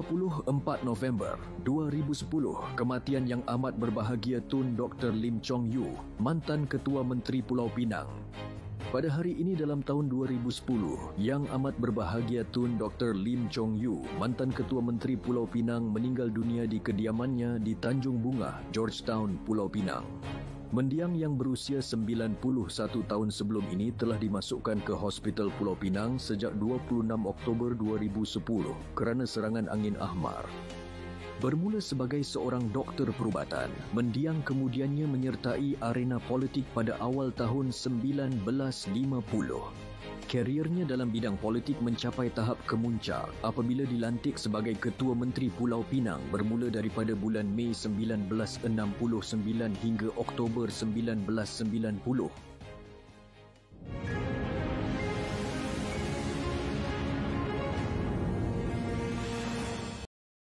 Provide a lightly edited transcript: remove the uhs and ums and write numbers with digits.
24 November 2010, kematian yang amat berbahagia Tun Dr. Lim Chong Yu, mantan Ketua Menteri Pulau Pinang. Pada hari ini dalam tahun 2010, yang amat berbahagia Tun Dr. Lim Chong Yu, mantan Ketua Menteri Pulau Pinang, meninggal dunia di kediamannya di Tanjung Bunga, Georgetown, Pulau Pinang. Mendiang yang berusia 91 tahun sebelum ini telah dimasukkan ke Hospital Pulau Pinang sejak 26 Oktober 2010 kerana serangan angin ahmar. Bermula sebagai seorang doktor perubatan, Mendiang kemudiannya menyertai arena politik pada awal tahun 1950. Kariernya dalam bidang politik mencapai tahap kemuncak apabila dilantik sebagai Ketua Menteri Pulau Pinang bermula daripada bulan Mei 1969 hingga Oktober 1990.